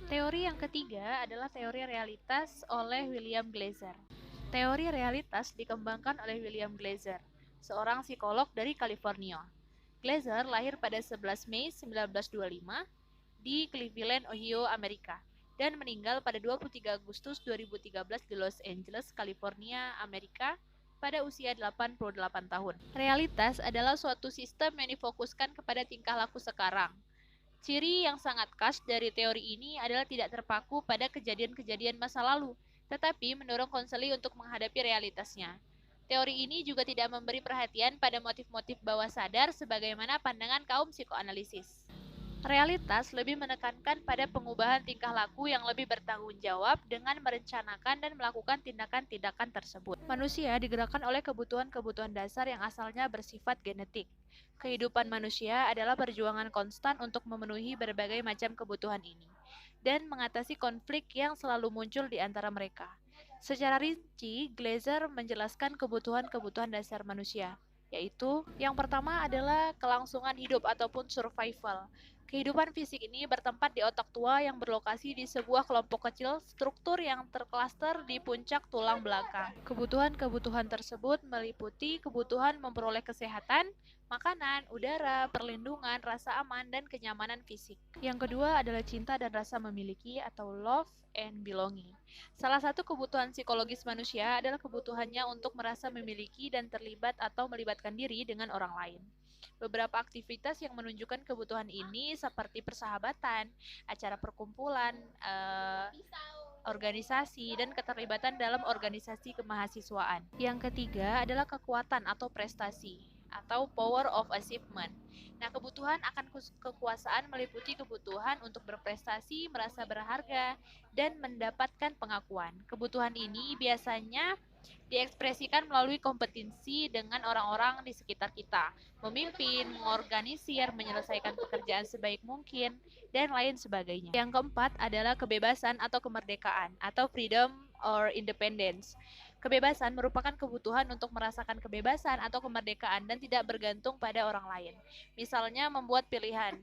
Teori yang ketiga adalah teori realitas oleh William Glasser. Teori realitas dikembangkan oleh William Glasser, seorang psikolog dari California. Glasser lahir pada 11 Mei 1925 di Cleveland, Ohio, Amerika, dan meninggal pada 23 Agustus 2013 di Los Angeles, California, Amerika, pada usia 88 tahun. Realitas adalah suatu sistem yang difokuskan kepada tingkah laku sekarang. Ciri yang sangat khas dari teori ini adalah tidak terpaku pada kejadian-kejadian masa lalu, tetapi mendorong konseli untuk menghadapi realitasnya. Teori ini juga tidak memberi perhatian pada motif-motif bawah sadar sebagaimana pandangan kaum psikoanalisis. Realitas lebih menekankan pada pengubahan tingkah laku yang lebih bertanggung jawab dengan merencanakan dan melakukan tindakan-tindakan tersebut. Manusia digerakkan oleh kebutuhan-kebutuhan dasar yang asalnya bersifat genetik. Kehidupan manusia adalah perjuangan konstan untuk memenuhi berbagai macam kebutuhan ini dan mengatasi konflik yang selalu muncul di antara mereka. Secara rinci, Glasser menjelaskan kebutuhan-kebutuhan dasar manusia, yaitu yang pertama adalah kelangsungan hidup ataupun survival. Kehidupan fisik ini bertempat di otak tua yang berlokasi di sebuah kelompok kecil struktur yang terklaster di puncak tulang belakang. Kebutuhan-kebutuhan tersebut meliputi kebutuhan memperoleh kesehatan, makanan, udara, perlindungan, rasa aman, dan kenyamanan fisik. Yang kedua adalah cinta dan rasa memiliki atau love and belonging. Salah satu kebutuhan psikologis manusia adalah kebutuhannya untuk merasa memiliki dan terlibat atau melibatkan diri dengan orang lain. Beberapa aktivitas yang menunjukkan kebutuhan ini seperti persahabatan, acara perkumpulan, organisasi, dan keterlibatan dalam organisasi kemahasiswaan. Yang ketiga adalah kekuatan atau prestasi atau power of achievement. Nah, kebutuhan akan kekuasaan meliputi kebutuhan untuk berprestasi, merasa berharga, dan mendapatkan pengakuan. Kebutuhan ini biasanya diekspresikan melalui kompetensi dengan orang-orang di sekitar kita, memimpin, mengorganisir, menyelesaikan pekerjaan sebaik mungkin, dan lain sebagainya. Yang keempat adalah kebebasan atau kemerdekaan, atau freedom or independence. Kebebasan merupakan kebutuhan untuk merasakan kebebasan atau kemerdekaan dan tidak bergantung pada orang lain. Misalnya membuat pilihan,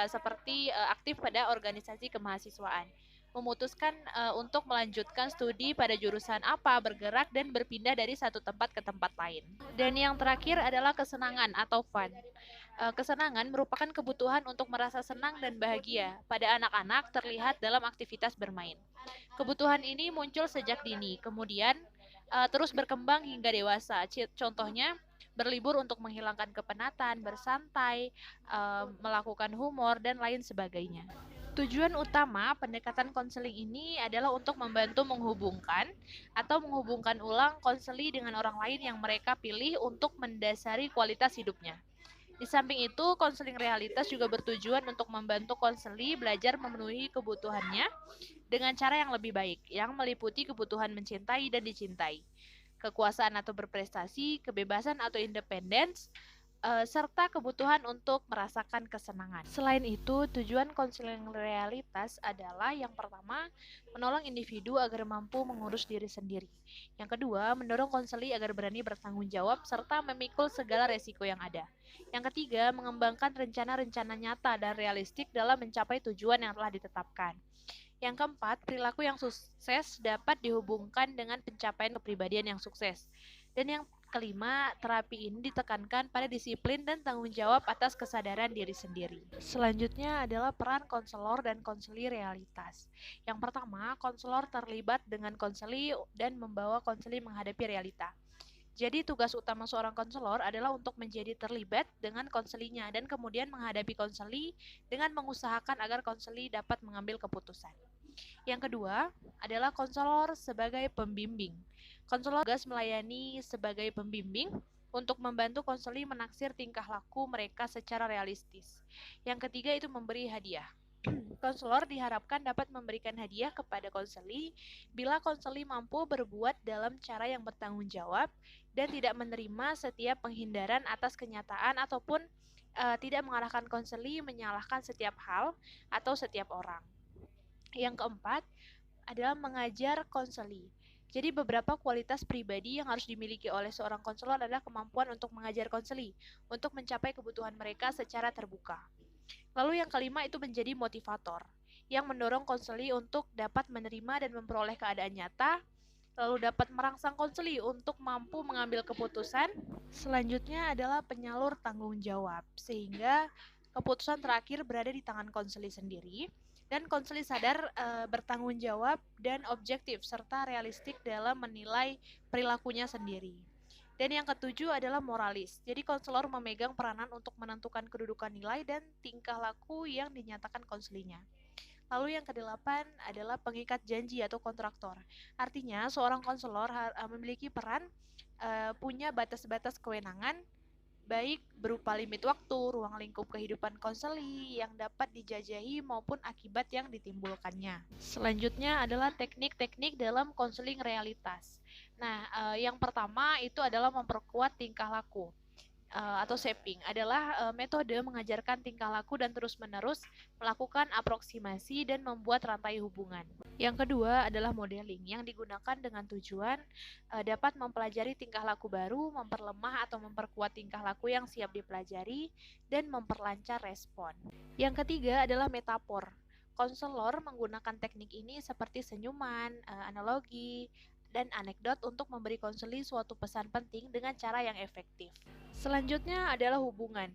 seperti aktif pada organisasi kemahasiswaan, memutuskan untuk melanjutkan studi pada jurusan apa, bergerak dan berpindah dari satu tempat ke tempat lain. Dan yang terakhir adalah kesenangan atau fun. Kesenangan merupakan kebutuhan untuk merasa senang dan bahagia. Pada anak-anak terlihat dalam aktivitas bermain. Kebutuhan ini muncul sejak dini, kemudian terus berkembang hingga dewasa. Contohnya berlibur untuk menghilangkan kepenatan, bersantai, melakukan humor, dan lain sebagainya. Tujuan utama pendekatan konseling ini adalah untuk membantu menghubungkan atau menghubungkan ulang konseli dengan orang lain yang mereka pilih untuk mendasari kualitas hidupnya. Di samping itu, konseling realitas juga bertujuan untuk membantu konseli belajar memenuhi kebutuhannya dengan cara yang lebih baik, yang meliputi kebutuhan mencintai dan dicintai, kekuasaan atau berprestasi, kebebasan atau independence, serta kebutuhan untuk merasakan kesenangan. Selain itu, tujuan konseling realitas adalah yang pertama, menolong individu agar mampu mengurus diri sendiri. Yang kedua, mendorong konseli agar berani bertanggung jawab serta memikul segala resiko yang ada. Yang ketiga, mengembangkan rencana-rencana nyata dan realistik dalam mencapai tujuan yang telah ditetapkan. Yang keempat, perilaku yang sukses dapat dihubungkan dengan pencapaian kepribadian yang sukses. Dan yang kelima, terapi ini ditekankan pada disiplin dan tanggung jawab atas kesadaran diri sendiri. Selanjutnya adalah peran konselor dan konseli realitas. Yang pertama, konselor terlibat dengan konseli dan membawa konseli menghadapi realita. Jadi tugas utama seorang konselor adalah untuk menjadi terlibat dengan konselinya dan kemudian menghadapi konseli dengan mengusahakan agar konseli dapat mengambil keputusan. Yang kedua adalah konselor sebagai pembimbing. Konselor tugas melayani sebagai pembimbing untuk membantu konseli menaksir tingkah laku mereka secara realistis. Yang ketiga itu memberi hadiah. Konselor diharapkan dapat memberikan hadiah kepada konseli bila konseli mampu berbuat dalam cara yang bertanggung jawab dan tidak menerima setiap penghindaran atas kenyataan ataupun tidak mengarahkan konseli menyalahkan setiap hal atau setiap orang. Yang keempat adalah mengajar konseli. Jadi beberapa kualitas pribadi yang harus dimiliki oleh seorang konselor adalah kemampuan untuk mengajar konseli untuk mencapai kebutuhan mereka secara terbuka. Lalu yang kelima itu menjadi motivator. yang mendorong konseli untuk dapat menerima dan memperoleh keadaan nyata, lalu dapat merangsang konseli untuk mampu mengambil keputusan. Selanjutnya adalah penyalur tanggung jawab, sehingga keputusan terakhir berada di tangan konseli sendiri, dan konseli sadar bertanggung jawab dan objektif serta realistik dalam menilai perilakunya sendiri. Dan yang ketujuh adalah moralis. Jadi konselor memegang peranan untuk menentukan kedudukan nilai dan tingkah laku yang dinyatakan konselinya. Lalu yang kedelapan adalah pengikat janji atau kontraktor. Artinya seorang konselor memiliki peran, punya batas-batas kewenangan, baik berupa limit waktu, ruang lingkup kehidupan konseli yang dapat dijajahi maupun akibat yang ditimbulkannya. Selanjutnya adalah teknik-teknik dalam konseling realitas. Nah, yang pertama itu adalah memperkuat tingkah laku. Atau shaping adalah metode mengajarkan tingkah laku dan terus-menerus melakukan aproksimasi dan membuat rantai hubungan. Yang kedua adalah modeling yang digunakan dengan tujuan dapat mempelajari tingkah laku baru, memperlemah atau memperkuat tingkah laku yang siap dipelajari, dan memperlancar respon. Yang ketiga adalah metafor. Konselor menggunakan teknik ini seperti senyuman, analogi, dan anekdot untuk memberi konseli suatu pesan penting dengan cara yang efektif. Selanjutnya adalah hubungan.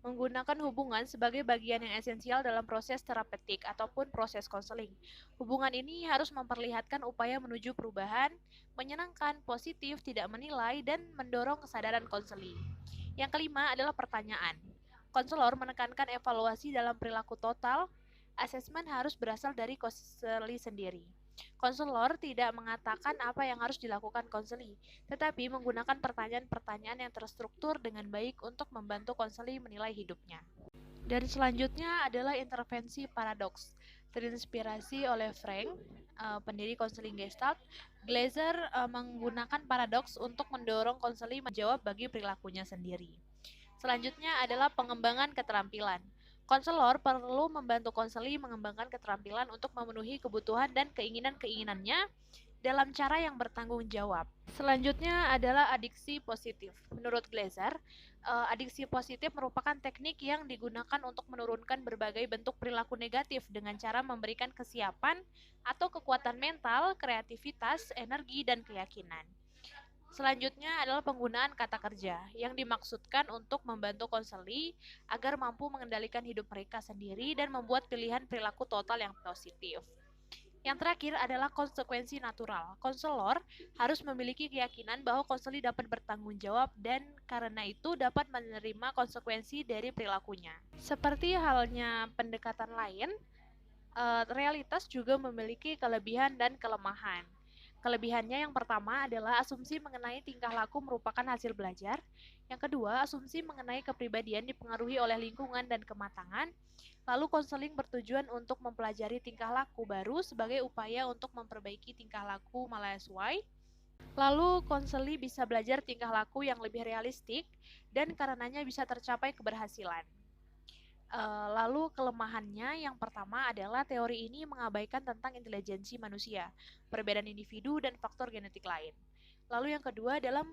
Menggunakan hubungan sebagai bagian yang esensial dalam proses terapeutik ataupun proses konseling. Hubungan ini harus memperlihatkan upaya menuju perubahan, menyenangkan, positif, tidak menilai, dan mendorong kesadaran konseli. Yang kelima adalah pertanyaan. Konselor menekankan evaluasi dalam perilaku total. Asesmen harus berasal dari konseli sendiri. Konselor tidak mengatakan apa yang harus dilakukan konseli, tetapi menggunakan pertanyaan-pertanyaan yang terstruktur dengan baik untuk membantu konseli menilai hidupnya. Dan selanjutnya adalah intervensi paradoks. Terinspirasi oleh Frank, pendiri konseling Gestalt, Glaser menggunakan paradoks untuk mendorong konseli menjawab bagi perilakunya sendiri. Selanjutnya adalah pengembangan keterampilan. Konselor perlu membantu konseli mengembangkan keterampilan untuk memenuhi kebutuhan dan keinginan-keinginannya dalam cara yang bertanggung jawab. Selanjutnya adalah adiksi positif. Menurut Glaser, adiksi positif merupakan teknik yang digunakan untuk menurunkan berbagai bentuk perilaku negatif dengan cara memberikan kesiapan atau kekuatan mental, kreativitas, energi, dan keyakinan. Selanjutnya adalah penggunaan kata kerja yang dimaksudkan untuk membantu konseli agar mampu mengendalikan hidup mereka sendiri dan membuat pilihan perilaku total yang positif. Yang terakhir adalah konsekuensi natural. Konselor harus memiliki keyakinan bahwa konseli dapat bertanggung jawab dan karena itu dapat menerima konsekuensi dari perilakunya. Seperti halnya pendekatan lain, realitas juga memiliki kelebihan dan kelemahan. Kelebihannya yang pertama adalah asumsi mengenai tingkah laku merupakan hasil belajar. Yang kedua, asumsi mengenai kepribadian dipengaruhi oleh lingkungan dan kematangan. Lalu konseling bertujuan untuk mempelajari tingkah laku baru sebagai upaya untuk memperbaiki tingkah laku malasesuai. Lalu konseli bisa belajar tingkah laku yang lebih realistik dan karenanya bisa tercapai keberhasilan. Lalu kelemahannya yang pertama adalah teori ini mengabaikan tentang intelijensi manusia, perbedaan individu, dan faktor genetik lain. Lalu yang kedua, dalam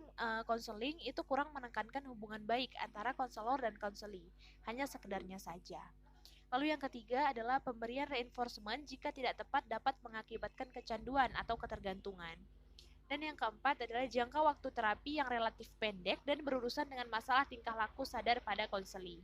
konseling itu kurang menekankan hubungan baik antara konselor dan konseli, hanya sekedarnya saja. Lalu yang ketiga adalah pemberian reinforcement jika tidak tepat dapat mengakibatkan kecanduan atau ketergantungan. Dan yang keempat adalah jangka waktu terapi yang relatif pendek dan berurusan dengan masalah tingkah laku sadar pada konseli.